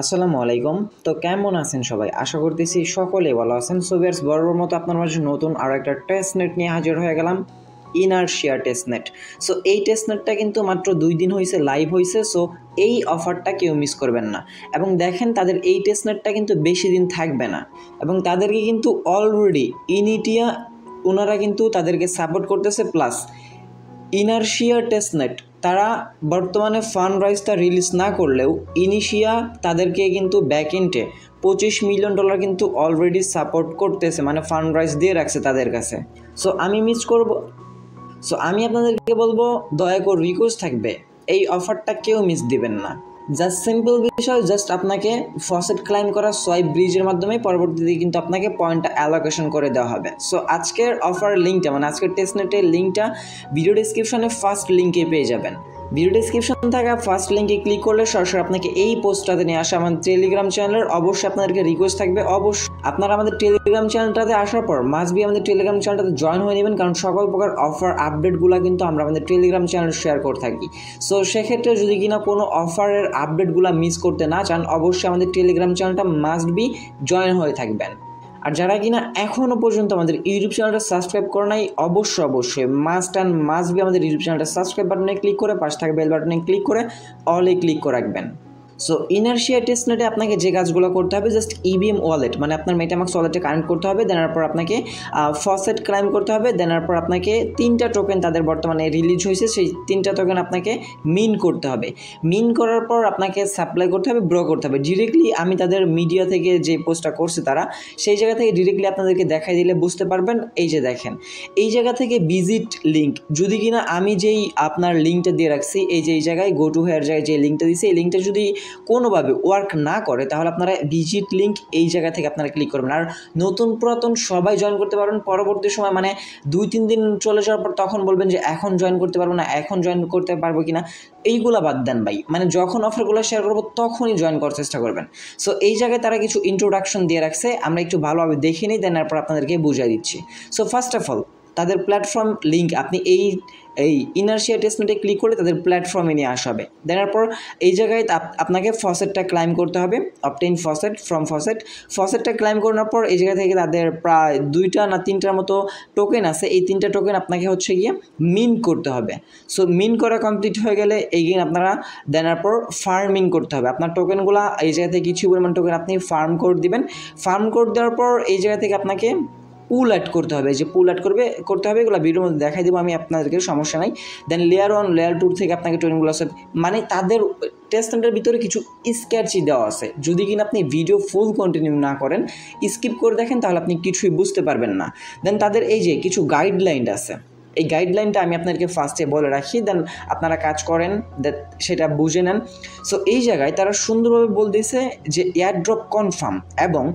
আসসালামু আলাইকুম। তো কেমন আছেন সবাই? আশা করতেছি সকলেই ভালো আছেন। সো ভিউয়ার্স, বরাবর মতো আপনার মাঝে নতুন আরও একটা টেস্ট নেট নিয়ে হাজির হয়ে গেলাম, ইনারশিয়া টেস্ট নেট। সো এই টেস্ট নেটটা কিন্তু মাত্র 2 দিন হয়েছে লাইভ হয়েছে। সো এই অফারটা কেউ মিস করবেন না। এবং দেখেন তাদের এই টেস্ট নেটটা কিন্তু বেশি দিন থাকবে না, এবং তাদেরকে কিন্তু অলরেডি ইনিটিয়া ওনারা কিন্তু তাদেরকে সাপোর্ট করতেছে। প্লাস ইনারশিয়া টেস্টনেট তারা বর্তমানে ফান্ড রাইজটা রিলিজ না করলেও ইনিশিয়া তাদেরকে কিন্তু ব্যাকএন্ডে $25 মিলিয়ন কিন্তু অলরেডি সাপোর্ট করতেছে, মানে ফান্ড রাইজ দিয়ে রাখছে তাদের কাছে। সো আমি মিস করব, সো আমি আপনাদেরকে বলবো, দয়া করে রিকোয়েস্ট থাকবে এই অফারটা কেউ মিস দিবেন না। জাস্ট সিম্পল বিষয়, জাস্ট আপনাকে ফসেট ক্লাইম করা সোয়াইপ ব্রিজের মাধ্যমে পরবর্তীতে কিন্তু আপনাকে পয়েন্টটা অ্যালোকেশন করে দেওয়া হবে। সো আজকের অফার লিঙ্কটা, মানে আজকের টেস্টনেটের লিঙ্কটা ভিডিও ডিসক্রিপশনে ফার্স্ট লিঙ্কে পেয়ে যাবেন। ভিডিও ডিসক্রিপশন থাকা ফার্স্ট লিঙ্কে ক্লিক করলে সরাসরি আপনাকে এই পোস্টটাতে নিয়ে আসা আমাদের টেলিগ্রাম চ্যানেলের। অবশ্যই আপনাদেরকে রিকোয়েস্ট থাকবে, অবশ্যই আপনারা আমাদের টেলিগ্রাম চ্যানেলটাতে আসার পর মাস্ট বি আমাদের টেলিগ্রাম চ্যানেলটাতে জয়েন হয়ে নেবেন, কারণ সকল প্রকার অফার আপডেটগুলো কিন্তু আমরা আমাদের টেলিগ্রাম চ্যানেলে শেয়ার করে থাকি। সো সেক্ষেত্রে যদি কিনা কোনো অফারের আপডেটগুলো মিস করতে না চান, অবশ্যই আমাদের টেলিগ্রাম চ্যানেলটা মাস্ট বি জয়েন হয়ে থাকবেন। আর যারা কিনা এখনও পর্যন্ত আমাদের ইউটিউব চ্যানেলটা সাবস্ক্রাইব করে নাই, অবশ্যই মাস্ট বি আমাদের ইউটিউব চ্যানেলটা সাবস্ক্রাইব বাটনে ক্লিক করে পাশে থাকা বেল বাটনে ক্লিক করে অলে ক্লিক করে রাখবেন। সো ইনারশিয়া টেস্টনেটে আপনাকে যে কাজগুলো করতে হবে, জাস্ট ইভিএম ওয়ালেট, মানে আপনার মেটামাক্স ওয়ালেটে কানেক্ট করতে হবে। দেনার পর আপনাকে ফসেট ক্লাইম করতে হবে। দেনার পর আপনাকে 3টা টোকেন তাদের বর্তমানে রিলিজ হয়েছে, সেই 3টা টোকেন আপনাকে মিন করতে হবে। মিন করার পর আপনাকে সাপ্লাই করতে হবে, ব্রো করতে হবে। ডিরেক্টলি আমি তাদের মিডিয়া থেকে যে পোস্টটা করছে তারা, সেই জায়গা থেকে ডিরেক্টলি আপনাদেরকে দেখাই দিলে বুঝতে পারবেন। এই যে দেখেন, এই জায়গা থেকে ভিজিট লিঙ্ক, যদি কিনা আমি যেই আপনার লিঙ্কটা দিয়ে রাখছি, এই যে এই জায়গায় গো টু হেয়ার জায়গায় যে লিঙ্কটা দিয়েছি, এই লিঙ্কটা যদি কোনোভাবে ওয়ার্ক না করে, তাহলে আপনারা ভিজিট লিঙ্ক এই জায়গা থেকে আপনারা ক্লিক করবেন। আর নতুন পুরাতন সবাই জয়েন করতে পারবেন। পরবর্তী সময় মানে 2-3 দিন চলে যাওয়ার পর তখন বলবেন যে এখন জয়েন করতে পারবো না, এখন জয়েন করতে পারবো কিনা, এইগুলা বাদ দেন ভাই। মানে যখন অফারগুলো শেয়ার করবো তখনই জয়েন করার চেষ্টা করবেন। সো এই জায়গায় তারা কিছু ইন্ট্রোডাকশন দিয়ে রাখছে, আমরা একটু ভালোভাবে দেখে নিই, দেন তারপর আপনাদেরকে বুঝিয়ে দিচ্ছি। সো ফার্স্ট অফ অল তাদের প্ল্যাটফর্ম লিঙ্ক, আপনি এই ইনারশিয়া টেস্টনেটে ক্লিক করলে তাদের প্ল্যাটফর্মে নিয়ে আসা হবে। দেনার পর এই জায়গায় আপনাকে ফসেটটা ক্লাইম করতে হবে, অবটেইন ফসেট ফ্রম ফসেটটা ক্লাইম করার পর এই জায়গা থেকে তাদের প্রায় 2টা না 3টার মতো টোকেন আছে। এই 3টা টোকেন আপনাকে হচ্ছে গিয়ে মিন করতে হবে। সো মিন করা কমপ্লিট হয়ে গেলে এইগেন আপনারা দেনার পর ফার্মিং করতে হবে। আপনার টোকেনগুলো এই জায়গা থেকে কিছু পরিমাণ টোকেন আপনি ফার্ম কোড দিবেন। ফার্ম কোড দেওয়ার পর এই জায়গা থেকে আপনাকে পুল অ্যাড করতে হবে। যে পুল অ্যাড করতে হবে এগুলো ভিডিওর মধ্যে দেখাই দেবো আমি আপনাদেরকে, সমস্যা নাই। দেন লেয়ার 1 লেয়ার 2 থেকে আপনাকে টোকেনগুলো সব, মানে তাদের টেস্টনেটের ভিতরে কিছু স্ক্যাচই দেওয়া আছে। যদি কিনা আপনি ভিডিও ফুল কন্টিনিউ না করেন, স্কিপ করে দেখেন, তাহলে আপনি কিছুই বুঝতে পারবেন না। দেন তাদের এই যে কিছু গাইডলাইন আছে, এই গাইডলাইনটা আমি আপনাদেরকে ফার্স্টে বলে রাখি, দেন আপনারা কাজ করেন, সেটা বুঝে নেন। সো এই জায়গায় তারা সুন্দরভাবে বলতেছে যে এয়ারড্রপ কনফার্ম, এবং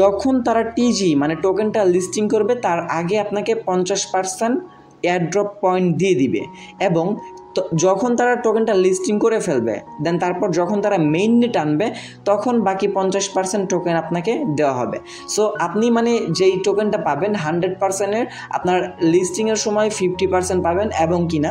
যখন তারা টিজি মানে টোকেনটা লিস্টিং করবে তার আগে আপনাকে 50% এয়ারড্রপ পয়েন্ট দিয়ে দিবে। এবং যখন তারা টোকেনটা লিস্টিং করে ফেলবে, দেন তারপর যখন তারা মেইনলি টানবে তখন বাকি 50% টোকেন আপনাকে দেওয়া হবে। সো আপনি মানে যেই টোকেনটা পাবেন 100%-এর, আপনার লিস্টিংয়ের সময় 50% পাবেন, এবং কিনা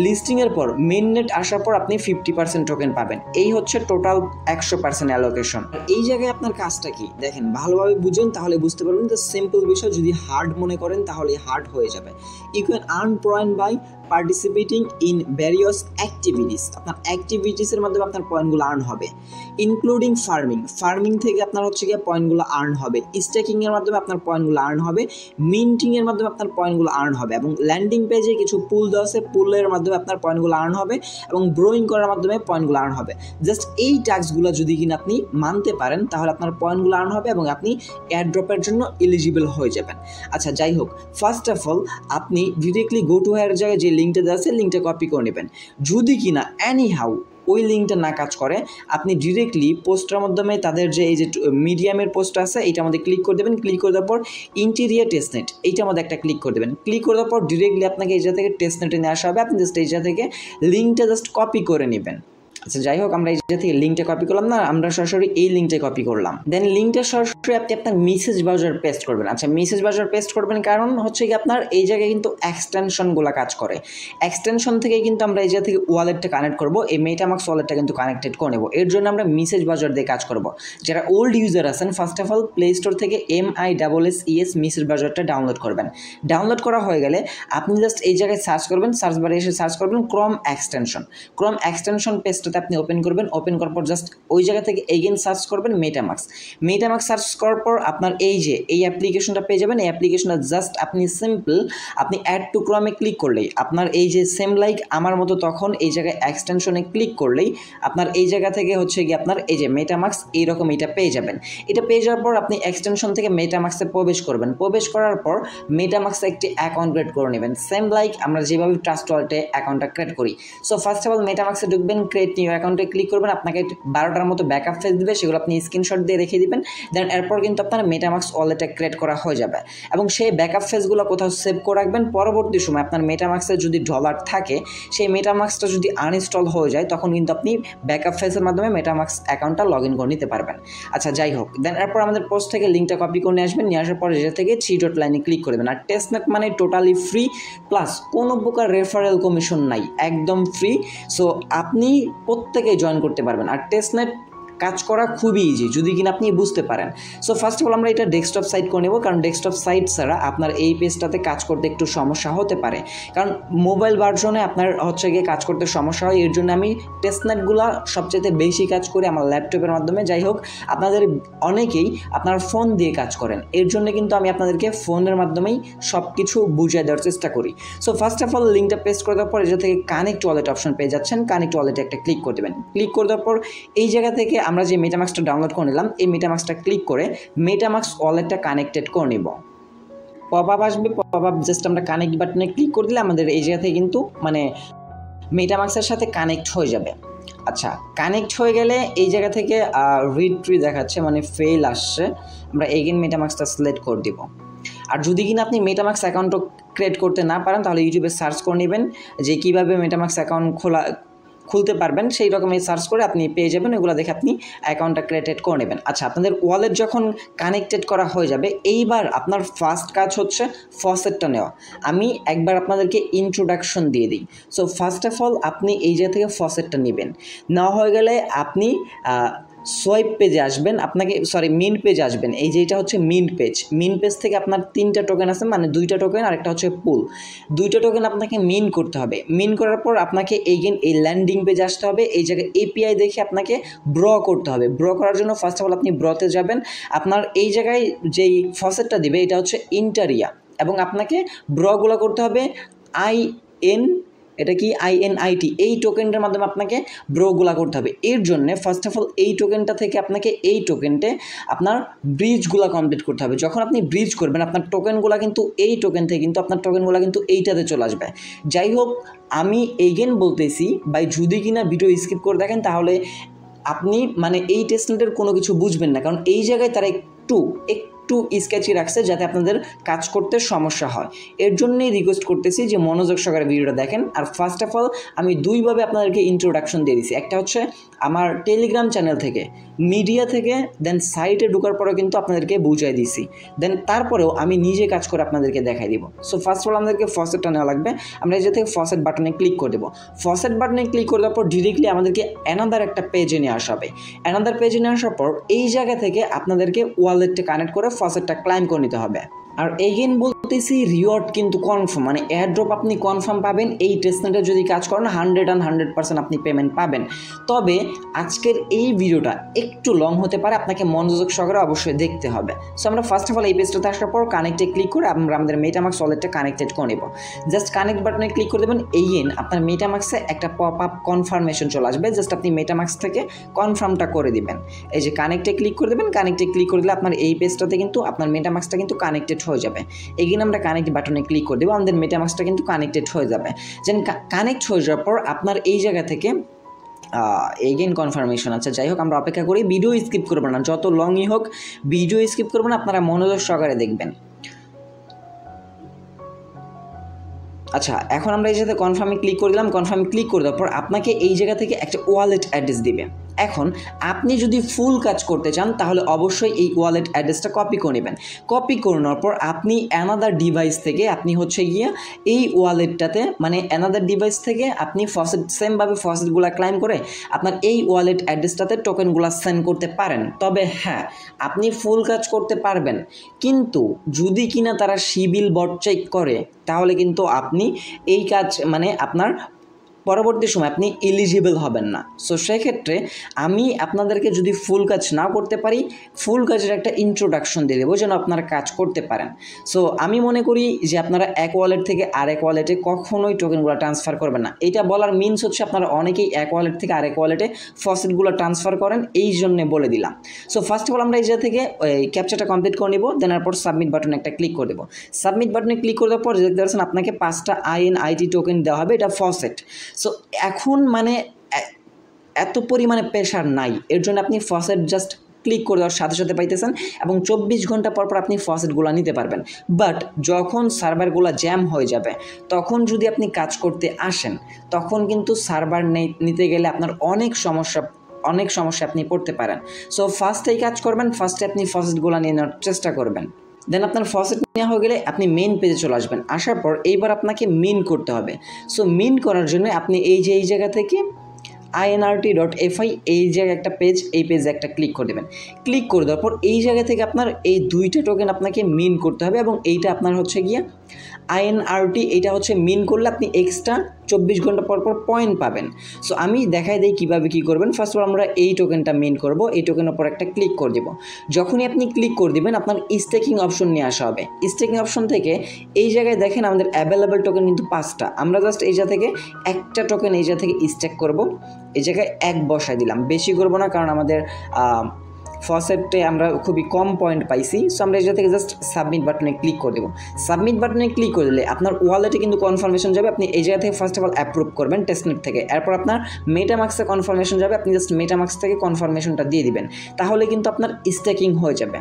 লিস্টিংয়ের পর মেইন নেট আসার পর আপনি 50% টোকেন পাবেন। এই হচ্ছে টোটাল 100% অ্যালোকেশন। এই জায়গায় আপনার কাজটা কি দেখেন, ভালোভাবে বুঝেন তাহলে বুঝতে পারবেন। তো সিম্পল বিষয়, যদি হার্ড মনে করেন তাহলে হার্ড হয়ে যাবে। You can earn point by participating in various activities. আপনার অ্যাক্টিভিটিসের মাধ্যমে আপনার পয়েন্টগুলো আর্ন হবে, ইনক্লুডিং ফার্মিং থেকে আপনার হচ্ছে গিয়ে পয়েন্টগুলো আর্ন হবে, স্টেকিংয়ের মাধ্যমে আপনার পয়েন্টগুলো আর্ন হবে, মিন্টিংয়ের মাধ্যমে আপনার পয়েন্টগুলো আর্ন হবে, এবং ল্যান্ডিং পেজে কিছু পুল দেওয়া আছে, পুলের মাধ্যমে আপনার পয়েন্টগুলো আর্ন হবে, এবং ব্রোয়িং করার মাধ্যমে পয়েন্টগুলো আর্ন হবে। জাস্ট এই টাস্কগুলো যদি কিনা আপনি মানতে পারেন, তাহলে আপনার পয়েন্টগুলো আর্ন হবে এবং আপনি এয়ারড্রপের জন্য এলিজিবল হয়ে যাবেন। আচ্ছা যাই হোক, ফার্স্ট অফ অল আপনি ডিরেক্টলি গো টু হেয়ার জায়গায় যে লিঙ্কটা দেওয়া আছে, লিঙ্কটা কপি করে নেবেন। যদি কিনা এনি হাউ ওই লিঙ্কটা না কাজ করে, আপনি ডিরেক্টলি পোস্টের মাধ্যমে তাদের যে এই যে মিডিয়ামের পোস্ট আছে এইটার মধ্যে ক্লিক করে দেবেন। ক্লিক করে দেওয়ার পর ইন্টেরিয়ার টেস্টনেট এইটার মধ্যে একটা ক্লিক করে দেবেন। ক্লিক করে দেওয়ার পর ডিরেক্টলি আপনাকে এই জায়গা থেকে টেস্টনেটে নিয়ে আসা হবে। আপনি জাস্ট এই জায়গা থেকে লিঙ্কটা জাস্ট কপি করে নেবেন। আচ্ছা যাই হোক, আমরা এই জায়গা থেকে লিঙ্কটা কপি করলাম না, আমরা সরাসরি এই লিঙ্কটা কপি করলাম। দেন লিঙ্কটা সরাসরি আপনি আপনার মেসেজ ব্রাউজার পেস্ট করবেন। আচ্ছা মেসেজ ব্রাউজার পেস্ট করবেন কারণ হচ্ছে কি আপনার এই জায়গায় কিন্তু এক্সটেনশনগুলো কাজ করে। এক্সটেনশন থেকে কিন্তু আমরা এই জায়গা থেকে ওয়ালেটটা কানেক্ট করবো, এই মেটামাক্স ওয়ালেটটা কিন্তু কানেক্টেড করে নেবো। এর জন্য আমরা মেসেজ ব্রাউজার দিয়ে কাজ করবো। যারা ওল্ড ইউজার আছেন first of all play store থেকে MISSES মেসেজ ব্রাউজারটা ডাউনলোড করবেন। ডাউনলোড করা হয়ে গেলে আপনি জাস্ট এই জায়গায় সার্চ করবেন, সার্চ বারে এসে সার্চ করবেন ক্রোম এক্সটেনশন। ক্রোম এক্সটেনশন পেজটাতে আপনি ওপেন করবেন। ওপেন করার পর জাস্ট ওই জায়গা থেকে এগেন সার্চ করবেন মেটামাক্স। মেটামাক্স সার্চ করার পর আপনার এই যে এই অ্যাপ্লিকেশনটা পেয়ে যাবেন। এই অ্যাপ্লিকেশনটা জাস্ট আপনি সিম্পল আপনি অ্যাড টু ক্রোমে ক্লিক করলেই আপনার এই যে সেম লাইক আমার মতো তখন এই জায়গায় এক্সটেনশনে ক্লিক করলেই আপনার এই জায়গা থেকে হচ্ছে কি আপনার এই যে মেটামাক্স এইরকম এটা পেয়ে যাবেন। এটা পেয়ে যাওয়ার পর আপনি এক্সটেনশন থেকে মেটামাক্সে প্রবেশ করবেন। প্রবেশ করার পর মেটামাক্সে একটি অ্যাকাউন্ট ক্রিয়েট করে নেবেন, সেম লাইক আমরা যেভাবে ট্রাস্ট ওয়ালেটে অ্যাকাউন্টটা ক্রিয়েট করি। সো ফার্স্ট অফ অল মেটামাক্সে ঢুকবেন, ক্রিয়েট নিউ অ্যাকাউন্টে ক্লিক করবেন। আপনাকে 12টার মতো ব্যাকআপ ফেজ দিবে, সেগুলো আপনি স্ক্রিনশট দিয়ে রেখে দিবেন। দেন এরপর কিন্তু আপনার মেটামাক্স ওয়ালেটটা ক্রিয়েট করা হয়ে যাবে এবং সেই ব্যাকআপ ফেজগুলো কোথাও সেভ করে রাখবেন। পরবর্তী সময় আপনার মেটামাক্সে যদি ডলার থাকে, সেই মেটামাক্সটা যদি আনইনস্টল হয়ে যায় তখন কিন্তু আপনি ব্যাকআপ ফেজের মাধ্যমে মেটামাক্স অ্যাকাউন্টটা লগ ইন করে নিতে পারবেন। আচ্ছা যাই হোক, দেন এরপর আমাদের পোস্ট থেকে লিঙ্কটা কপি করে নিয়ে আসবেন। নিয়ে আসার পর যেটা থেকে 3 ডট লাইনে ক্লিক করে দেবেন। আর টেস্টনেট মানে টোটালি ফ্রি, প্লাস কোনো প্রকার রেফারেল কমিশন নাই, একদম ফ্রি। সো আপনি প্রত্যেকেই জয়েন করতে পারবেন। আর টেস্টনেট কাজ করা খুবই ইজি যদি কিনা আপনি বুঝতে পারেন। সো ফার্স্ট অফ অল আমরা এটা ডেস্কটপ সাইট করে নেব, কারণ ডেস্কটপ সাইট ছাড়া আপনার এই পেজটাতে কাজ করতে একটু সমস্যা হতে পারে, কারণ মোবাইল ভার্সনে আপনার হচ্ছে গিয়ে কাজ করতে সমস্যা হয়। এর জন্য আমি টেস্টনেটগুলো সবচেয়ে বেশি কাজ করি আমার ল্যাপটপের মাধ্যমে। যাই হোক, আপনাদের অনেকেই আপনার ফোন দিয়ে কাজ করেন, এর জন্য কিন্তু আমি আপনাদেরকে ফোনের মাধ্যমেই সব কিছু বুঝিয়ে দেওয়ার চেষ্টা করি। সো ফার্স্ট অফ অল লিঙ্কটা পেস্ট করে দেওয়ার পর এটা থেকে কানেক্ট ওয়ালেট অপশন পেয়ে যাচ্ছেন। কানেক্ট ওয়ালেটে একটা ক্লিক করে দেবেন। ক্লিক করে দেওয়ার পর এই জায়গা থেকে আমরা যে মেটামাক্সটা ডাউনলোড করে নিলাম, এই মেটামাক্সটা ক্লিক করে মেটামাক্স ওয়ালেটটা কানেক্টেড করে নিব। পপ আপ আসবে, পপ আপ জাস্ট আমরা কানেক্ট বাটনে ক্লিক করে দিলে আমাদের এই জায়গা থেকে কিন্তু মানে মেটামাক্সের সাথে কানেক্ট হয়ে যাবে। আচ্ছা, কানেক্ট হয়ে গেলে এই জায়গা থেকে রিড ট্রি দেখাচ্ছে, মানে ফেল আসছে। আমরা এগেন মেটামাক্সটা সিলেক্ট করে দিব। আর যদি কিনা আপনি মেটামাক্স অ্যাকাউন্টও ক্রিয়েট করতে না পারেন, তাহলে ইউটিউবে সার্চ করে নেবেন যে কীভাবে মেটামাক্স অ্যাকাউন্ট খুলতে পারবেন। সেই রকমই সার্চ করে আপনি পেয়ে যাবেন, এগুলো দেখে আপনি অ্যাকাউন্টটা ক্রিয়েটেড করে নেবেন। আচ্ছা, আপনাদের ওয়ালেট যখন কানেক্টেড করা হয়ে যাবে, এইবার আপনার ফার্স্ট কাজ হচ্ছে ফসেটটা নেওয়া। আমি একবার আপনাদেরকে ইন্ট্রোডাকশন দিয়ে দিই। সো ফার্স্ট অফ অল আপনি এই জায়গা থেকে ফসেটটা নেবেন। নেওয়া হয়ে গেলে আপনি সোয়াইপ পেজে আসবেন, আপনাকে মেন পেজে আসবেন। এই যে এটা হচ্ছে মেন পেজ। মেন পেজ থেকে আপনার 3টা টোকেন আছে, মানে 2টা টোকেন আর একটা হচ্ছে পুল। 2টা টোকেন আপনাকে মেন করতে হবে। মেন করার পর আপনাকে এগেন এই ল্যান্ডিং পেজে আসতে হবে। এই জায়গায় এপিআই দেখে আপনাকে ব্র করতে হবে। ব্র করার জন্য ফার্স্ট অফ অল আপনি ব্রতে যাবেন। আপনার এই জায়গায় যেই ফসেটটা দিবে এটা হচ্ছে ইন্টারিয়া, এবং আপনাকে ব্রগুলো করতে হবে INIT এই টোকেনটার মাধ্যমে আপনাকে ব্রোগুলা করতে হবে। এর জন্য ফার্স্ট অফ অল এই টোকেনটা থেকে আপনাকে এই টোকেনটে আপনার ব্রিজগুলা কমপ্লিট করতে হবে। যখন আপনি ব্রিজ করবেন আপনার টোকেনগুলা কিন্তু এই টোকেন থেকে কিন্তু আপনার টোকেনগুলা কিন্তু এইটাতে চলে আসবে। যাই হোক, আমি এগেন বলতেছি ভাই, যদি কিনা ভিডিও স্কিপ করে দেখেন তাহলে আপনি মানে এই টেস্টনেটের কোনো কিছু বুঝবেন না, কারণ এই জায়গায় তারা একটু স্কেচি রাখছে যাতে আপনাদের কাজ করতে সমস্যা হয়। এর জন্যই রিকোয়েস্ট করতেছি যে মনোযোগ সহকারে ভিডিওটা দেখেন। আর ফার্স্ট অফ অল আমি দুইভাবে আপনাদেরকে ইন্ট্রোডাকশন দিয়ে দিচ্ছি। একটা হচ্ছে আমার টেলিগ্রাম চ্যানেল থেকে, মিডিয়া থেকে, দেন সাইটে ঢোকার পরেও কিন্তু আপনাদেরকে বুঝাই দিছি। দেন তারপরেও আমি নিজে কাজ করে আপনাদেরকে দেখাই দিব। সো ফার্স্ট অফ অল আমাদেরকে ফসেটটা নেওয়া লাগবে। আমরা এই যে থেকে ফসেট বাটনে ক্লিক করে দেবো। ফসেট বাটনে ক্লিক করে দেওয়ার পর ডিরেক্টলি আমাদেরকে অ্যানাদার একটা পেজে নিয়ে আসা হবে। অ্যানাদার পেজে নিয়ে আসার পর এই জায়গা থেকে আপনাদেরকে ওয়ালেটটা কানেক্ট করে ফসেটটা ক্লাইম করে নিতে হবে। আর এগেন বলতেছি, রিওয়ার্ড কিন্তু কনফার্ম, মানে এয়ারড্রপ আপনি কনফার্ম পাবেন। এই টেস্টনেটে যদি কাজ করেন 100% আপনি পেমেন্ট পাবেন। তবে আজকের এই ভিডিওটা একটু লং হতে পারে, আপনাকে মনোযোগ সহকারে অবশ্যই দেখতে হবে। সো আমরা ফার্স্ট অফ অল এই পেজটাতে আসার পর কানেক্টে ক্লিক করে আমরা আমাদের মেটামাক্স ওয়ালেটটা কানেক্টেড করে নেব। জাস্ট কানেক্ট বাটনে ক্লিক করে দেবেন। এগেন আপনার মেটামাক্সে একটা পপ আপ কনফার্মেশন চলে আসবে, জাস্ট আপনি মেটামাক্স থেকে কনফার্মটা করে দিবেন। এই যে কানেক্টে ক্লিক করে দেবেন। কানেক্টে ক্লিক করে দিলে আপনার এই পেজটাতে কিন্তু আপনার মেটামাক্সটা কিন্তু কানেক্টেড হয়ে যাবে। এগেন আমরা কানেক্ট বাটনে ক্লিক করে দেবো, আমাদের মেটামাক্সটা কিন্তু কানেক্টেড হয়ে যাবে। যেন কানেক্ট হয়ে যাওয়ার পর আপনার এই জায়গা থেকে এগেন কনফার্মেশন। আচ্ছা যাই হোক, আমরা অপেক্ষা করি, ভিডিও স্কিপ করবো না, যত লংই হোক ভিডিও স্কিপ করবো না, আপনারা মনোযোগ সহকারে দেখবেন। আচ্ছা, এখন আমরা এই জায়গাতে কনফার্মে ক্লিক করে দিলাম। কনফার্মে ক্লিক করে দেওয়ার পর আপনাকে এই জায়গা থেকে একটা ওয়ালেট অ্যাড্রেস দিবে। এখন আপনি যদি ফুল কাজ করতে চান তাহলে অবশ্যই এই ওয়ালেট অ্যাড্রেসটা কপি করে নেবেন। কপি করে নেওয়ার পর আপনি অ্যানাদার ডিভাইস থেকে আপনি হচ্ছে গিয়ে এই ওয়ালেটটাতে মানে অ্যানাদার ডিভাইস থেকে আপনি ফসেট সেমভাবে ফসেটগুলো ক্লাইম করে আপনার এই ওয়ালেট অ্যাড্রেসটাতে টোকেনগুলো সেন্ড করতে পারেন। তবে হ্যাঁ, আপনি ফুল কাজ করতে পারবেন, কিন্তু যদি কিনা তারা সিবিল বট চেক করে তাহলে কিন্তু আপনি এই কাজ মানে আপনার পরবর্তী সময় আপনি এলিজিবল হবেন না। সো সেক্ষেত্রে আমি আপনাদেরকে যদি ফুল কাজ না করতে পারি, ফুল কাজের একটা ইন্ট্রোডাকশন দিয়ে দেবো যেন আপনারা কাজ করতে পারেন। সো আমি মনে করি যে আপনারা এক ওয়ালেট থেকে আরেক ওয়ালেটে কখনোই টোকেনগুলো ট্রান্সফার করবেন না। এটা বলার মিনস হচ্ছে আপনারা অনেকেই এক ওয়ালেট থেকে আরেক ওয়ালেটে ফসেটগুলো ট্রান্সফার করেন, এই জন্যে বলে দিলাম। সো ফার্স্ট অফ অল আমরা এই জায়গা থেকে ক্যাপচারটা কমপ্লিট করে নেব, দেন এরপর সাবমিট বাটনে একটা ক্লিক করে দেবো। সাবমিট বাটনে ক্লিক করে দেওয়ার পর দেখতে পাচ্ছেন আপনাকে 5টা INIT টোকেন দেওয়া হবে, এটা ফসেট। সো এখন মানে এত পরিমাণে প্রেশার নাই, এর জন্য আপনি ফসেট জাস্ট ক্লিক করে দেওয়ার সাথে সাথে পাইতেছেন এবং 24 ঘন্টা পর পর আপনি ফসেটগুলো নিতে পারবেন। বাট যখন সার্ভারগুলো জ্যাম হয়ে যাবে তখন যদি আপনি কাজ করতে আসেন তখন কিন্তু সার্ভার নিতে গেলে আপনার অনেক সমস্যা আপনি পড়তে পারেন। সো ফার্স্টেই কাজ করবেন, ফার্স্টে আপনি ফসেটগুলো নিয়ে নেওয়ার চেষ্টা করবেন। দেন আপনার ফসেট নেওয়া হয়ে গেলে আপনি মেইন পেজে চলে আসবেন। আসার পর এইবার আপনাকে মিন করতে হবে। সো মিন করার জন্য আপনি এই জায়গা থেকে INRT.fi এই জায়গায় একটা পেজ, এই পেজে একটা ক্লিক করে দেবেন। ক্লিক করে দেওয়ার পর এই জায়গা থেকে আপনার এই 2টা টোকেন আপনাকে মিন করতে হবে এবং এইটা আপনার হচ্ছে গিয়ে INRT, এটা হচ্ছে মিন করলে আপনি এক্সট্রা 24 ঘন্টা পর পর পয়েন্ট পাবেন। সো আমি দেখাই দিই কীভাবে কী করবেন। ফার্স্ট অফ অল আমরা এই টোকেনটা মিন করব, এই টোকেনের উপর একটা ক্লিক করে দেবো। যখনই আপনি ক্লিক করে দেবেন আপনার স্টেকিং অপশন নিয়ে আসা হবে। স্টেকিং অপশন থেকে এই জায়গায় দেখেন আমাদের অ্যাভেলেবেল টোকেন কিন্তু 5টা। আমরা জাস্ট এই জায়গা থেকে একটা টোকেন এই জায়গা থেকে স্টেক করব। এই জায়গায় 1 বসাই দিলাম, বেশি করব না কারণ আমাদের ফসেটে আমরা খুবই কম পয়েন্ট পাইছি। সো আমরা এই জায়গা থেকে জাস্ট সাবমিট বাটনে ক্লিক করে দেবো। সাবমিট বাটনে ক্লিক করে দিলে আপনার ওয়ালেটে কিন্তু কনফার্মেশন যাবে। আপনি এই জায়গা থেকে ফার্স্ট অফ অল অ্যাপ্রুভ করবেন টেস্টনেট থেকে, এরপর আপনার মেটামাক্সে কনফার্মেশন যাবে, আপনি জাস্ট মেটামাক্স থেকে কনফার্মেশনটা দিয়ে দিবেন, তাহলে কিন্তু আপনার স্টেকিং হয়ে যাবে।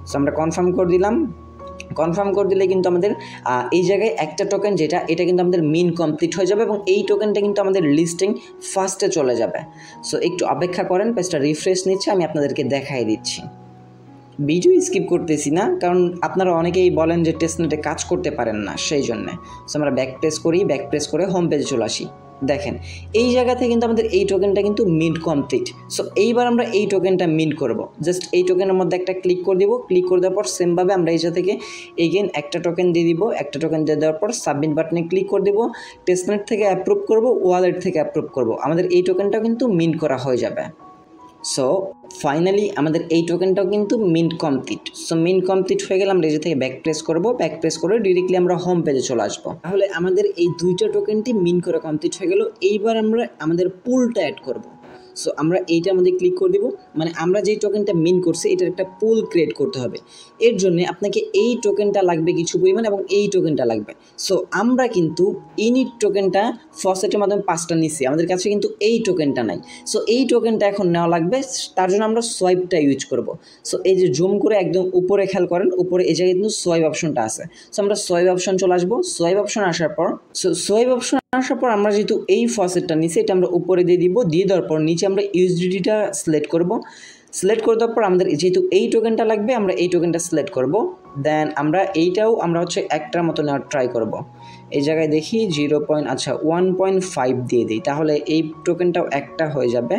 সো আমরা কনফার্ম করে দিলাম। কনফার্ম করে দিলে কিন্তু আমাদের এই জায়গায় একটা টোকেন এটা কিন্তু আমাদের মিন কমপ্লিট হয়ে যাবে এবং এই টোকেনটা কিন্তু আমাদের লিস্টিং ফার্স্টে চলে যাবে। সো একটু অপেক্ষা করেন, পেজটা রিফ্রেশ নিচ্ছে, আমি আপনাদেরকে দেখাই দিচ্ছি। ভিডিও স্কিপ করতেছি না কারণ আপনারা অনেকেই বলেন যে টেস্টনেটে কাজ করতে পারেন না, সেই জন্যে। সো আমরা ব্যাক প্রেস করে হোম পেজে চলে আসি। দেখেন এই জায়গাতে কিন্তু আমাদের এই টোকেনটা কিন্তু মিন্ট কমপ্লিট। সো এইবার আমরা এই টোকেনটা মিন্ট করব। জাস্ট এই টোকেনের মধ্যে একটা ক্লিক করে দিব। ক্লিক করে দেওয়ার পর সেমভাবে আমরা এই জায়গা থেকে এগেন একটা টোকেন দিয়ে দিব। একটা টোকেন দিয়ে দেওয়ার পর সাবমিট বাটনে ক্লিক করে দিব। টেস্টনেট থেকে অ্যাপ্রুভ করব, ওয়ালেট থেকে অ্যাপ্রুভ করব, আমাদের এই টোকেনটা কিন্তু মিন্ট করা হয়ে যাবে। সো ফাইনালি আমাদের এই টোকেনটাও কিন্তু mint complete. So mint complete হয়ে গেলে আমরা এই থেকে ব্যাক প্রেস করে ডিরেক্টলি আমরা হোম পেজে চলে আসবো। তাহলে আমাদের এই 2টা টোকেনটি মিন্ট করে কমপ্লিট হয়ে গেল। এইবার আমরা আমাদের পুলটা অ্যাড করব। সো আমরা এইটার মধ্যে ক্লিক করে দেবো, মানে আমরা যেই টোকেনটা মিন করছি এটার একটা পুল ক্রিয়েট করতে হবে। এর জন্য আপনাকে এই টোকেনটা লাগবে কিছু পরিমাণ এবং এই টোকেনটা লাগবে। সো আমরা কিন্তু ইনিট টোকেনটা ফসেটের মাধ্যমে 5টা নিচ্ছি, আমাদের কাছে কিন্তু এই টোকেনটা নাই। সো এই টোকেনটা এখন নেওয়া লাগবে, তার জন্য আমরা সোয়াইপটা ইউজ করব। সো এই যে জুম করে একদম উপরে খেয়াল করেন, উপরে এই জায়গায় কিন্তু সোয়াইপ অপশনটা আছে। সো আমরা সোয়াইপ অপশন চলে আসবো। সোয়াইপ অপশন আসার পর আমরা যেহেতু এই ফসেটটা নিচ্ছি এটা আমরা উপরে দিয়ে দিব। দিয়ে দেওয়ার পর নিচে আমরা ইউএসডিটিটা সিলেক্ট করব। সিলেক্ট করে দেওয়ার পর আমাদের যেহেতু এই টোকেনটা লাগবে আমরা এই টোকেনটা সিলেক্ট করব। দেন আমরা এইটাও আমরা হচ্ছে একটার মতো নেওয়ার ট্রাই করব। এই জায়গায় দেখি 1.5 দিয়ে দিই, তাহলে এই টোকেনটাও একটা হয়ে যাবে।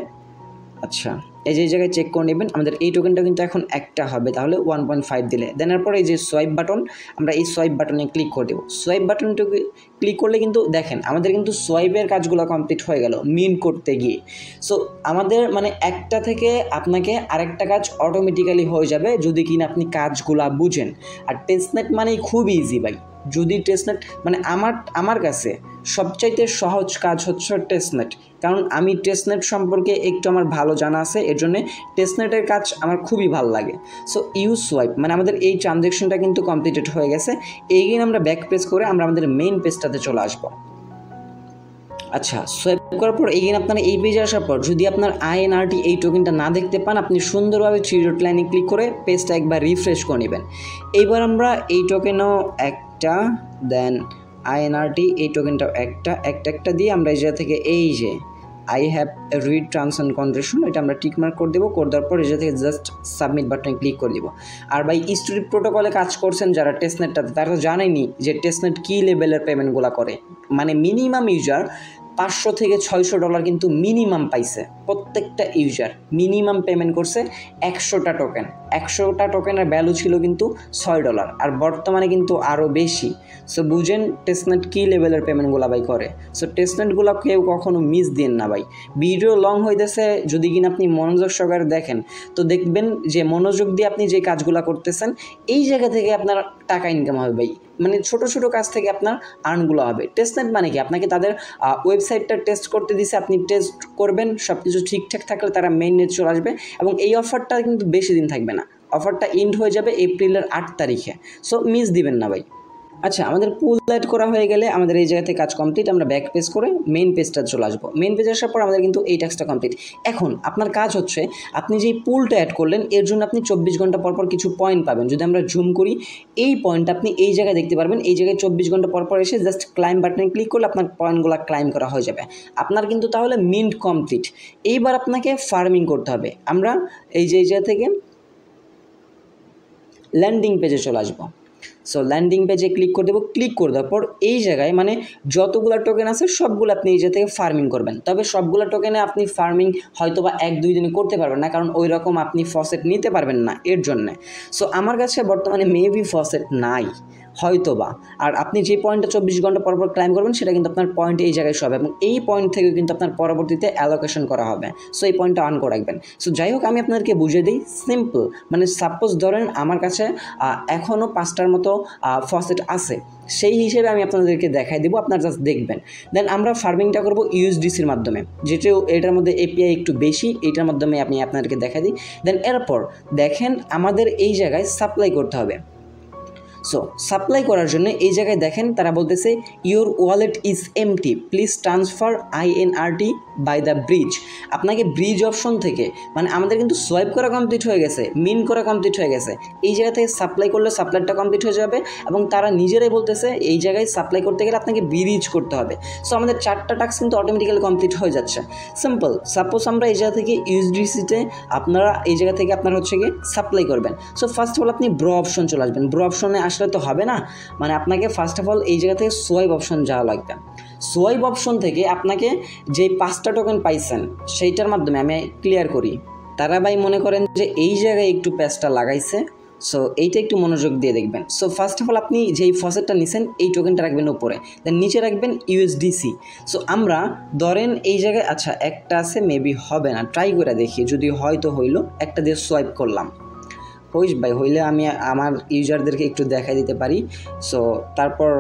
আচ্ছা, এই যে জায়গায় চেক করে নেবেন আমাদের এই টোকেনটা কিন্তু এখন একটা হবে, তাহলে 1.5 দিলে। দেন এরপর এই যে সোয়াইপ বাটন, আমরা এই সোয়াইপ বাটনে ক্লিক করে দেবো। সোয়াইপ বাটনটাকে ক্লিক করলে কিন্তু দেখেন আমাদের কিন্তু সোয়াইপের কাজগুলো কমপ্লিট হয়ে গেল মিন করতে গিয়ে। সো আমাদের মানে একটা থেকে আপনাকে আরেকটা কাজ অটোমেটিক্যালি হয়ে যাবে যদি কিনা আপনি কাজগুলা বুঝেন। আর টেস্টনেট মানেই খুব ইজি ভাই। যদি টেস্টনেট মানে আমার কাছে সবচাইতে সহজ কাজ হচ্ছে টেস্টনেট, কারণ আমি টেস্টনেট সম্পর্কে একটু আমার ভালো জানা আছে, এর জন্য টেস্টনেটের কাজ আমার খুবই ভালো লাগে। সো ইউজ সোয়াইপ মানে আমাদের এই ট্রানজ্যাকশনটা কিন্তু কমপ্লিটেড হয়ে গেছে। এগেইন আমরা ব্যাক পেজ করে আমরা আমাদের মেইন পেজটাতে চলে আসবো। আচ্ছা, সোয়াইপ করার পর এগেইন আপনারা এই পেজে আসার পর যদি আপনার INRT এই টোকেনটা না দেখতে পান আপনি সুন্দরভাবে 3 ডট লাইনে ক্লিক করে পেজটা একবার রিফ্রেশ করে নেবেন। এইবার আমরা এই টোকেনও একটা দেন INRT এই টোকেনটাও একটা দিয়ে আমরা এই জায়গা থেকে এই যে I have read terms and condition এটা আমরা টিক মার্ক করে দেবো, করে দেওয়ার পর এই জায়গা থেকে জাস্ট সাবমিট বাটনে ক্লিক করে দিব। আর ভাই স্টুডিও প্রোটোকলে কাজ করছেন যারা টেস্টনেটটাতে, তারা তো জানেনি যে টেস্টনেট কী লেভেলের পেমেন্টগুলো করে। মানে মিনিমাম ইউজার $500 থেকে $600 কিন্তু মিনিমাম পাইছে, প্রত্যেকটা ইউজার মিনিমাম পেমেন্ট করছে 100টা টোকেন। 100টা টোকেনের ভ্যালু ছিল কিন্তু $6, আর বর্তমানে কিন্তু আরও বেশি। সো বুঝেন টেস্টনেট কী লেভেলের পেমেন্টগুলো ভাই করে। সো টেস্টনেটগুলো কেউ কখনো মিস দিন না ভাই। ভিডিও লং হইতেছে, যদি কিনা আপনি মনোযোগ সহকারে দেখেন তো দেখবেন যে মনোযোগ দিয়ে আপনি যে কাজগুলো করতেছেন এই জায়গা থেকে আপনার টাকা ইনকাম হবে ভাই। মানে ছোট ছোট কাজ থেকে আপনার আর্নগুলো হবে। টেস্টনেট মানে কি, আপনাকে তাদের ওয়েবসাইটটা টেস্ট করতে দিছে, আপনি টেস্ট করবেন, সব কিছু ঠিকঠাক থাকলে তারা মেইন নেট চলে আসবে। এবং এই অফারটা কিন্তু বেশি দিন থাকবে না, অফারটা এন্ড হয়ে যাবে এপ্রিলের 8 তারিখে। সো মিস দিবেন না ভাই। আচ্ছা, আমাদের পুল অ্যাড করা হয়ে গেলে আমাদের এই জায়গা থেকে কাজ কমপ্লিট। আমরা ব্যাক পেজ করে মেইন পেজটা চলে আসবো। মেইন পেজে আসার পর আমাদের কিন্তু এই টাস্কটা কমপ্লিট। এখন আপনার কাজ হচ্ছে, আপনি যেই পুলটা অ্যাড করলেন এর জন্য আপনি 24 ঘন্টা পর পর কিছু পয়েন্ট পাবেন। যদি আমরা জুম করি, এই পয়েন্টটা আপনি এই জায়গায় দেখতে পারবেন। এই জায়গায় 24 ঘন্টা পর পর এসে জাস্ট ক্লাইম বাটনে ক্লিক করলে আপনার পয়েন্টগুলো ক্লাইম করা হয়ে যাবে। আপনার কিন্তু তাহলে মিন্ট কমপ্লিট। এইবার আপনাকে ফার্মিং করতে হবে। আমরা এই জায়গা থেকে ল্যান্ডিং পেজে চলে আসবো। সো ল্যান্ডিং পেজে ক্লিক করে দেবো। ক্লিক করে দেওয়ার পর এই জায়গায় মানে যতগুলো টোকেন আছে সবগুলো আপনি এই জায়গা থেকে ফার্মিং করবেন। তবে সবগুলো টোকেনে আপনি ফার্মিং হয়তো বা 1-2 দিনে করতে পারবেন না, কারণ ওই রকম আপনি ফসেট নিতে পারবেন না এর জন্যে। সো আমার কাছে বর্তমানে মেবি ফসেট নাই হয়তো বা। আর আপনি যে পয়েন্টটা 24 ঘন্টা পর পর ক্লাইম করবেন সেটা কিন্তু আপনার পয়েন্ট এই জায়গায় শো হবে, এবং এই পয়েন্ট থেকে কিন্তু আপনার পরবর্তীতে অ্যালোকেশন করা হবে। সো এই পয়েন্টটা অন করে রাখবেন। সো যাই হোক, আমি আপনাদেরকে বুঝিয়ে দিই সিম্পল। মানে সাপোজ ধরেন আমার কাছে এখনও 5টার মতো ফসেট আছে, সেই হিসেবে আমি আপনাদেরকে দেখাই দেবো, আপনারা জাস্ট দেখবেন। দেন আমরা ফার্মিংটা করবো ইউএসডিসির মাধ্যমে, যেটাও এটার মধ্যে এপিআই একটু বেশি, এইটার মাধ্যমে আমি আপনাদেরকে দেখাই দিই। দেন এরপর দেখেন আমাদের এই জায়গায় সাপ্লাই করতে হবে। সো সাপ্লাই করার জন্য এই জায়গায় দেখেন তারা বলতেছে your wallet is empty, please transfer INRT by the bridge. আপনাকে ব্রিজ অপশন থেকে, মানে আমাদের কিন্তু সোয়াইপ করা কমপ্লিট হয়ে গেছে, মিন করা কমপ্লিট হয়ে গেছে, এই জায়গা থেকে সাপ্লাই করলে সাপ্লাইটা কমপ্লিট হয়ে যাবে। এবং তারা নিজেরাই বলতেছে এই জায়গায় সাপ্লাই করতে গেলে আপনাকে ব্রিজ করতে হবে। সো আমাদের 4টা টাস্ক কিন্তু অটোমেটিক্যালি কমপ্লিট হয়ে যাচ্ছে। সিম্পল। সাপোজ আমরা এই জায়গা থেকে ইউএসডিসিতে আপনারা এই জায়গা থেকে আপনার হচ্ছে গিয়ে সাপ্লাই করবেন। সো ফার্স্ট অফ অল আপনি ব্রো অপশন চলে আসবেন। ব্রো অপশনে আসলে তো হবে না, মানে আপনাকে ফার্স্ট অফ অল এই জায়গা থেকে সোয়াইপ অপশন যাওয়া লাগবে। সোয়াইপ অপশন থেকে আপনাকে যে 5টা টোকেন পাইছেন সেইটার মাধ্যমে আমি ক্লিয়ার করি। তারা ভাই মনে করেন যে এই জায়গায় একটু প্যাচটা লাগাইছে, সো এইটা একটু মনোযোগ দিয়ে দেখবেন। সো ফার্স্ট অফ অল আপনি যেই ফসেটটা নিছেন এই টোকেনটা রাখবেন উপরে, দেন নিচে রাখবেন ইউএসডিসি। সো আমরা ধরেন এই জায়গায় আচ্ছা একটা আছে, মেবি হবে না, ট্রাই করে দেখি, যদি হয়তো হইলো, একটা দিয়ে সোয়াইপ করলাম, হইস ভাই হইলে আমি আমার ইউজারদেরকে একটু দেখাই দিতে পারি। সো তারপর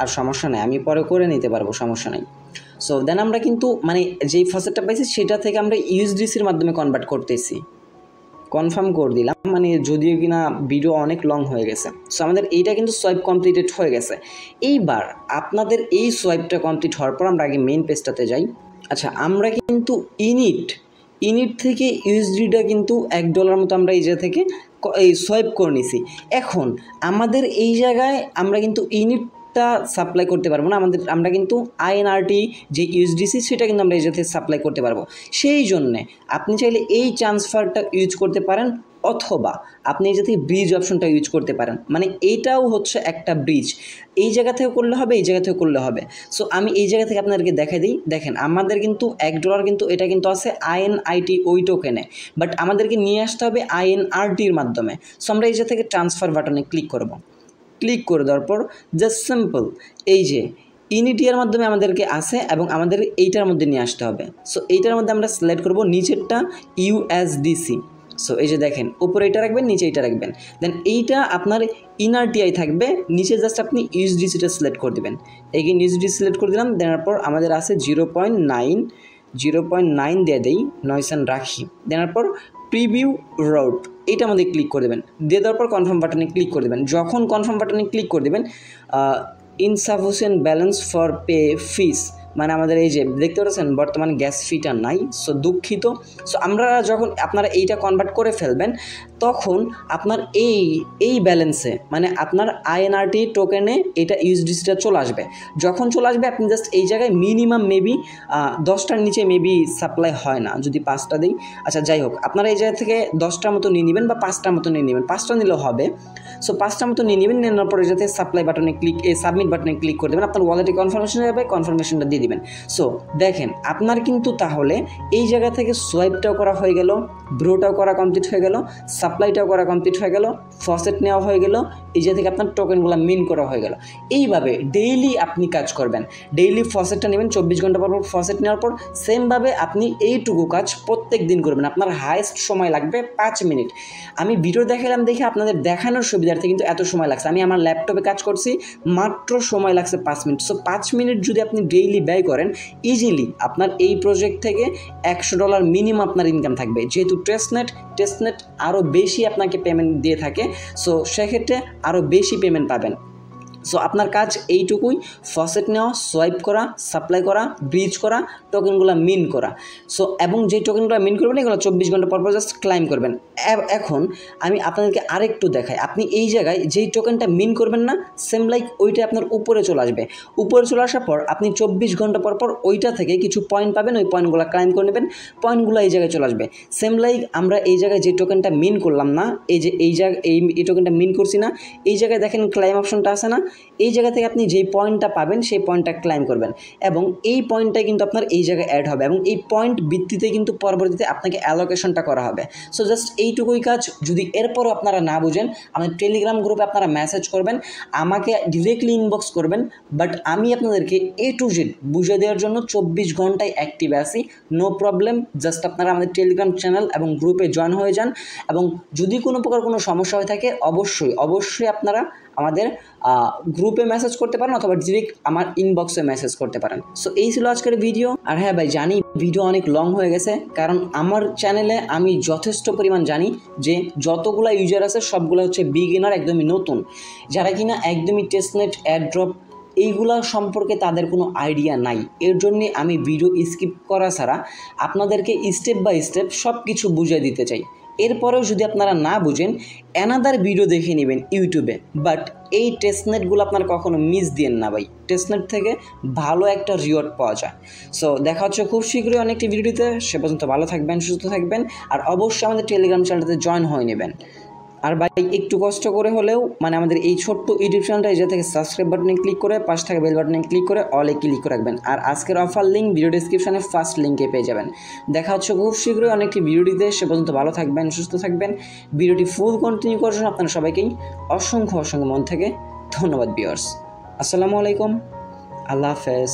আর সমস্যা নেই, আমি পরে করে নিতে পারবো, সমস্যা নেই। সো দেন আমরা কিন্তু মানে যেই ফসেটটা পাইছি সেটা থেকে আমরা ইউএসডিসির মাধ্যমে কনভার্ট করতেছি। কনফার্ম করে দিলাম, মানে যদিও কিনা ভিডিও অনেক লং হয়ে গেছে। সো আমাদের এইটা কিন্তু সোয়াইপ কমপ্লিটেড হয়ে গেছে। এইবার আপনাদের এই সোয়াইপটা কমপ্লিট হওয়ার পর আমরা আগে মেইন পেজটাতে যাই। আচ্ছা, আমরা কিন্তু ইনিট থেকে ইউএসডিটা কিন্তু $1 মতো আমরা এই জায়গা থেকে এই সোয়াইপ করে নিছি। এখন আমাদের এই জায়গায় আমরা কিন্তু ইনিটটা সাপ্লাই করতে পারবো না, আমরা কিন্তু INRT যে ইউএসডিসি সেটা কিন্তু আমরা এই জায়গা থেকে সাপ্লাই করতে পারবো। সেই জন্যে আপনি চাইলে এই ট্রান্সফারটা ইউজ করতে পারেন, অথবা আপনি এই জায়গা থেকে ব্রিজ অপশনটা ইউজ করতে পারেন। মানে এইটাও হচ্ছে একটা ব্রিজ, এই জায়গা থেকে করলে হবে, এই জায়গা থেকে করলে হবে। সো আমি এই জায়গা থেকে আপনাদেরকে দেখাই দিই। দেখেন আমাদের কিন্তু $1 কিন্তু এটা কিন্তু আছে INIT ওই টোকেনে, বাট আমাদেরকে নিয়ে আসতে হবে INRTর মাধ্যমে। সো আমরা এই জায়গা থেকে ট্রান্সফার বাটনে ক্লিক করব। ক্লিক করে দেওয়ার পর জাস্ট সিম্পল এই যে ইনিটিয়ার মাধ্যমে আমাদেরকে আসে এবং আমাদের এইটার মধ্যে নিয়ে আসতে হবে। সো এইটার মধ্যে আমরা সিলেক্ট করব নিচেরটা USDC। সো এই যে দেখেন উপরে এটা রাখবেন, নিচে এটা রাখবেন। দেন এইটা আপনার INRTI থাকবে, নিচে জাস্ট আপনি ইউএসডিসিটা সিলেক্ট করে দেবেন। এগেইন ইউএসডি সিলেক্ট করে দিলাম। দেওয়ার পর আমাদের আছে 0.9 দিয়ে দেই, নয়সান রাখি। দেওয়ার পর প্রিভিউ রুট এইটা আমাদের ক্লিক করে দেবেন। দিয়ে দেওয়ার পর কনফার্ম বাটনে ক্লিক করে দেবেন। যখন কনফার্ম বাটনে ক্লিক করে দেবেন insufficient balance for pay fees, মানে আমাদের এই যে দেখতে পাচ্ছেন বর্তমানে গ্যাস ফিটা নাই, সো দুঃখিত। সো আমরা যখন আপনারা এইটা কনভার্ট করে ফেলবেন তখন আপনার এই ব্যালেন্সে মানে আপনার আইএনআরটি টোকেনে এটা ইউএসডিসিটা চলে আসবে। যখন চলে আসবে আপনি জাস্ট এই জায়গায় মিনিমাম মেবি 10টার নিচে মেবি সাপ্লাই হয় না, যদি 5টা দিই। আচ্ছা যাই হোক, আপনারা এই জায়গা থেকে 10টার মতো নিয়ে নেবেন বা 5টার মতো নিয়ে নেবেন, 5টা নিলেও হবে। সো 5টার মতো নিয়ে নেবেন, নেওয়ার পরে যাতে সাপ্লাই বাটনে সাবমিট বাটনে ক্লিক করে দেবেন, আপনার ওয়ালেটে কনফার্মেশন যাবে, কনফার্মেশনটা দিয়ে দিবেন। সো দেখেন আপনার কিন্তু তাহলে এই জায়গা থেকে সোয়াইপটাও করা হয়ে গেল, ব্রোটাও করা কমপ্লিট হয়ে গেল, সাপ্লাইটাও করা কমপ্লিট হয়ে গেল, ফসেট নেওয়া হয়ে গেল, এই জায়গা থেকে আপনার টোকেনগুলো মিন করা হয়ে গেল। এইভাবে ডেইলি আপনি কাজ করবেন, ডেইলি ফসেটটা নেবেন 24 ঘন্টা পর ফসেট নেওয়ার পর সেমভাবে আপনি এইটুকু কাজ প্রত্যেক দিন করবেন। আপনার হাইয়েস্ট সময় লাগবে 5 মিনিট। আমি ভিডিও দেখালাম দেখে আপনাদের দেখানোর সুবিধার্থে কিন্তু এত সময় লাগছে। আমি আমার ল্যাপটপে কাজ করছি, মাত্র সময় লাগছে 5 মিনিট। সো 5 মিনিট যদি আপনি ডেইলি ব্যয় করেন ইজিলি আপনার এই প্রজেক্ট থেকে $100 মিনিমাম আপনার ইনকাম থাকবে। যেহেতু টেস্টনেট আরও বেশি আপনাকে পেমেন্ট দিয়ে থাকে, সো সেক্ষেত্রে আরও বেশি পেমেন্ট পাবেন। সো আপনার কাজ এইটুকুই, ফসেট নেওয়া, সোয়াইপ করা, সাপ্লাই করা, ব্রিজ করা, টোকেনগুলো মিন করা। সো এবং যেই টোকেনগুলো মিন করবেন এগুলো 24 ঘন্টা পর জাস্ট ক্লাইম করবেন। এখন আমি আপনাদেরকে আরেকটু দেখাই। আপনি এই জায়গায় যেই টোকেনটা মিন করবেন না, সেম লাইক ওইটা আপনার উপরে চলে আসবে। উপরে চলে আসার পর আপনি 24 ঘন্টা পর ওইটা থেকে কিছু পয়েন্ট পাবেন, ওই পয়েন্টগুলো ক্লাইম করে নেবেন, পয়েন্টগুলো এই জায়গায় চলে আসবে। সেম লাইক আমরা এই জায়গায় যে টোকেনটা মিন করলাম না, এই যে এই জায়গায় এই টোকেনটা মিন করছি না, এই জায়গায় দেখেন ক্লাইম অপশনটা আছে না, এই জায়গা থেকে আপনি যেই পয়েন্টটা পাবেন সেই পয়েন্টটা ক্লাইম করবেন এবং এই পয়েন্টটা কিন্তু আপনার এই জায়গায় অ্যাড হবে এবং এই পয়েন্ট ভিত্তিতে কিন্তু পরবর্তীতে আপনাকে অ্যালোকেশনটা করা হবে। সো জাস্ট এইটুকুই কাজ। যদি এরপরও আপনারা না বুঝেন আমাদের টেলিগ্রাম গ্রুপে আপনারা মেসেজ করবেন, আমাকে ডিরেক্টলি ইনবক্স করবেন, বাট আমি আপনাদেরকে A to Z বুঝিয়ে দেওয়ার জন্য 24 ঘন্টায় অ্যাক্টিভ আছি, নো প্রবলেম। জাস্ট আপনারা আমাদের টেলিগ্রাম চ্যানেল এবং গ্রুপে জয়েন হয়ে যান এবং যদি কোনো প্রকার কোনো সমস্যা হয়ে থাকে অবশ্যই আপনারা আমাদের গ্রুপে মেসেজ করতে পারেন অথবা ডিরেক্ট আমার ইনবক্সে মেসেজ করতে পারেন। সো এই ছিল আজকের ভিডিও। আর হ্যাঁ ভাই, জানি ভিডিও অনেক লং হয়ে গেছে, কারণ আমার চ্যানেলে আমি যথেষ্ট পরিমাণ জানি যে যতগুলো ইউজার আছে সবগুলো হচ্ছে বিগিনার, একদমই নতুন, যারা কিনা একদমই টেস্টনেট, এয়ারড্রপ এইগুলা সম্পর্কে তাদের কোনো আইডিয়া নাই। এর জন্যে আমি ভিডিও স্কিপ করা ছাড়া আপনাদেরকে স্টেপ বাই স্টেপ সব কিছু বুঝিয়ে দিতে চাই। এরপরেও যদি আপনারা না বুঝেন অ্যানাদার ভিডিও দেখে নেবেন ইউটিউবে, বাট এই টেস্টনেটগুলো আপনারা কখনো মিস দিয়েন না ভাই। টেস্টনেট থেকে ভালো একটা রিওয়ার্ড পাওয়া যায়। সো দেখা হচ্ছে খুব শীঘ্রই অনেকটি ভিডিওতে। সে পর্যন্ত ভালো থাকবেন, সুস্থ থাকবেন, আর অবশ্যই আমাদের টেলিগ্রাম চ্যানেলটাতে জয়েন হয়ে নেবেন। আর ভাই একটু কষ্ট করে হলেও মানে আমাদের এই ছোট্ট ইউটিউব চ্যানেলটা এই থেকে সাবস্ক্রাইব বাটনে ক্লিক করে পাশে থাকা বেল বাটনে ক্লিক করে অলে ক্লিক করে রাখবেন। আর আজকের অফার লিঙ্ক ভিডিও ডিসক্রিপশনে ফার্স্ট লিঙ্কে পেয়ে যাবেন। দেখা হচ্ছে খুব শীঘ্রই অনেকটি ভিডিওটিতে। সে পর্যন্ত ভালো থাকবেন, সুস্থ থাকবেন। ভিডিওটি ফুল কন্টিনিউ করার জন্য আপনারা সবাইকেই অসংখ্য মন থেকে ধন্যবাদ ভিউয়ার্স। আসসালামু আলাইকুম, আল্লাহ হাফেজ।